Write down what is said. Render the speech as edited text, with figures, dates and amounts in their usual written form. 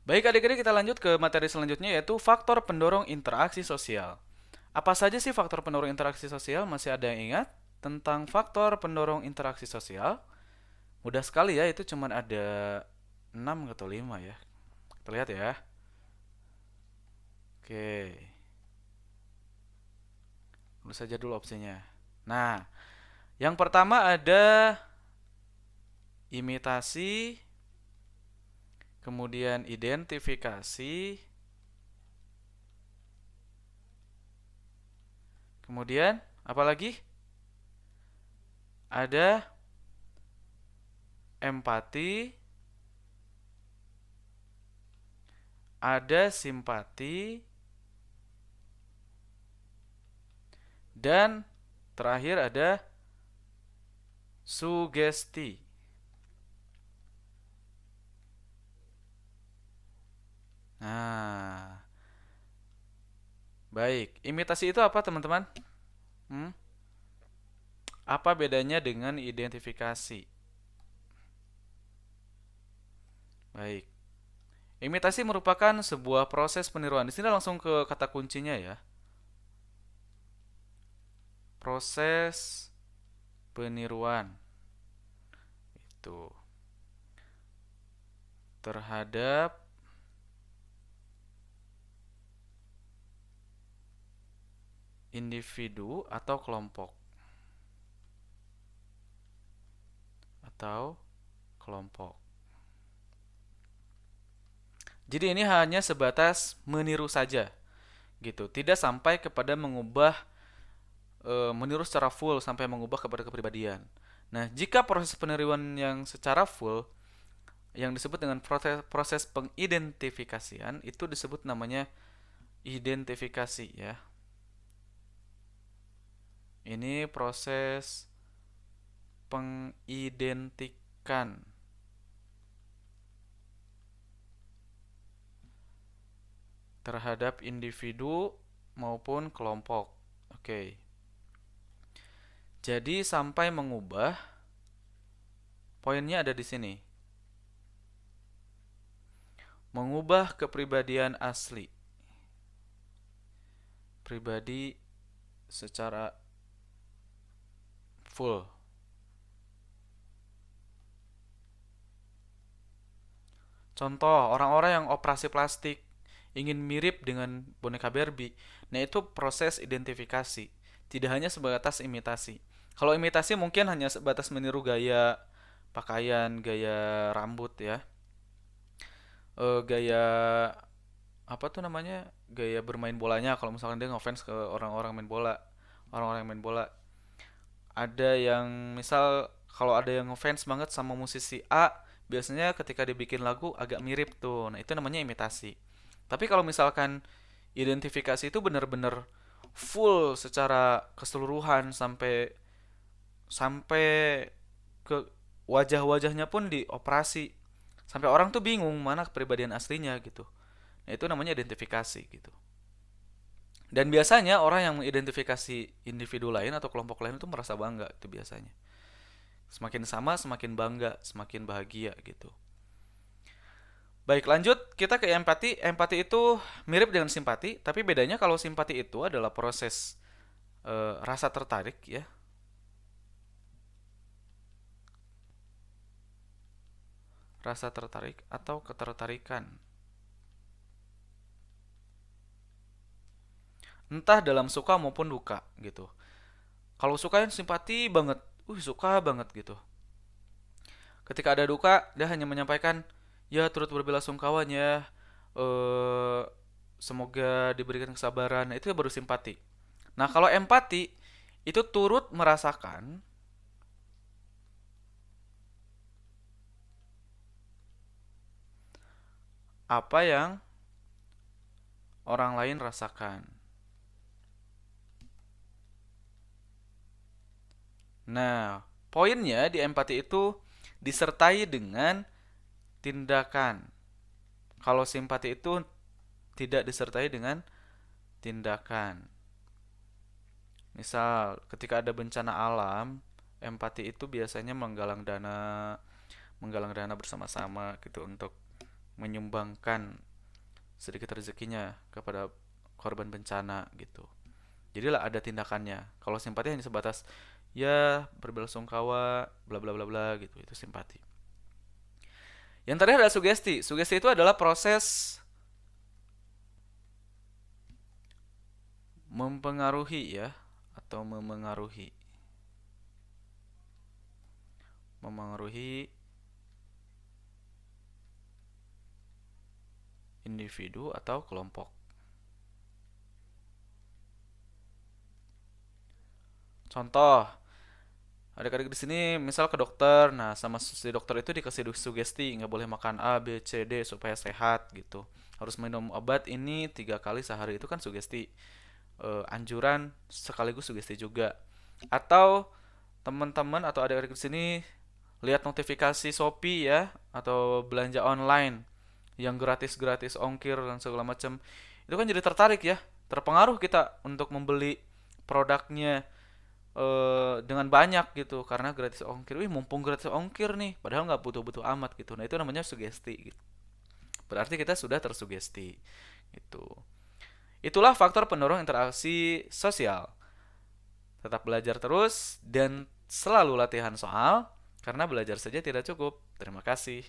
Baik adik-adik, kita lanjut ke materi selanjutnya yaitu faktor pendorong interaksi sosial. Apa saja sih faktor pendorong interaksi sosial? Masih ada yang ingat tentang faktor pendorong interaksi sosial? Mudah sekali ya, itu cuma ada 6 atau 5 ya. Kita lihat ya. Oke, tulis saja dulu opsinya. Nah, yang pertama ada imitasi, kemudian identifikasi, kemudian apa lagi? Ada empati, ada simpati, dan terakhir ada sugesti. Nah, baik. Imitasi itu apa, teman-teman? Hmm? Apa bedanya dengan identifikasi? Baik. Imitasi merupakan sebuah proses peniruan. Di sini langsung ke kata kuncinya ya. Proses peniruan itu terhadap individu atau kelompok atau kelompok. Jadi ini hanya sebatas meniru saja gitu. Tidak sampai kepada mengubah meniru secara full sampai mengubah kepada kepribadian. Nah, jika proses peniruan yang secara full yang disebut dengan proses pengidentifikasian itu disebut namanya identifikasi ya. Ini proses pengidentikan terhadap individu maupun kelompok. Oke. Jadi sampai mengubah poinnya ada di sini. Mengubah kepribadian asli. Pribadi secara full. Contoh, orang-orang yang operasi plastik ingin mirip dengan boneka Barbie. Nah, itu proses identifikasi. Tidak hanya sebatas imitasi. Kalau imitasi mungkin hanya sebatas meniru gaya pakaian, gaya rambut ya. Gaya apa tuh namanya? Gaya bermain bolanya kalau misalkan dia ngefans ke orang-orang main bola. Orang-orang yang main bola. Ada yang misal kalau ada yang ngefans banget sama musisi A, biasanya ketika dibikin lagu agak mirip tuh. Nah, itu namanya imitasi. Tapi kalau misalkan identifikasi itu benar-benar full secara keseluruhan sampai sampai ke wajah-wajahnya pun dioperasi. Sampai orang tuh bingung mana kepribadian aslinya gitu. Nah, itu namanya identifikasi gitu. Dan biasanya orang yang mengidentifikasi individu lain atau kelompok lain itu merasa bangga itu biasanya. Semakin sama, semakin bangga, semakin bahagia gitu. Baik, lanjut kita ke empati. Empati itu mirip dengan simpati, tapi bedanya kalau simpati itu adalah proses rasa tertarik ya. Rasa tertarik atau ketertarikan. Entah dalam suka maupun duka gitu. Kalau suka simpati banget, suka banget gitu. Ketika ada duka, dia hanya menyampaikan, ya turut berbelasungkawanya, eh semoga diberikan kesabaran. Nah, itu baru simpati. Nah, kalau empati itu turut merasakan apa yang orang lain rasakan. Nah, poinnya di empati itu disertai dengan tindakan. Kalau simpati itu tidak disertai dengan tindakan. Misal, ketika ada bencana alam, empati itu biasanya menggalang dana bersama-sama gitu untuk menyumbangkan sedikit rezekinya kepada korban bencana gitu. Jadilah ada tindakannya. Kalau simpati hanya sebatas ya berbelasungkawa bla bla bla bla gitu, itu simpati. Yang terakhir adalah sugesti. Sugesti itu adalah proses mempengaruhi ya, atau memengaruhi, memengaruhi individu atau kelompok. Contoh, adik-adik di sini misal ke dokter, nah sama si dokter itu dikasih sugesti nggak boleh makan A, B, C, D supaya sehat gitu. Harus minum obat ini 3 kali sehari, itu kan sugesti. Anjuran sekaligus sugesti juga. Atau teman-teman atau adik-adik di sini lihat notifikasi Shopee ya, atau belanja online yang gratis-gratis ongkir dan segala macam. Itu kan jadi tertarik ya, terpengaruh kita untuk membeli produknya dengan banyak gitu karena gratis ongkir. Wih, mumpung gratis ongkir nih, padahal nggak butuh-butuh amat gitu. Nah, itu namanya sugesti gitu. Berarti kita sudah tersugesti gitu. Itulah faktor pendorong interaksi sosial. Tetap belajar terus dan selalu latihan soal karena belajar saja tidak cukup. Terima kasih.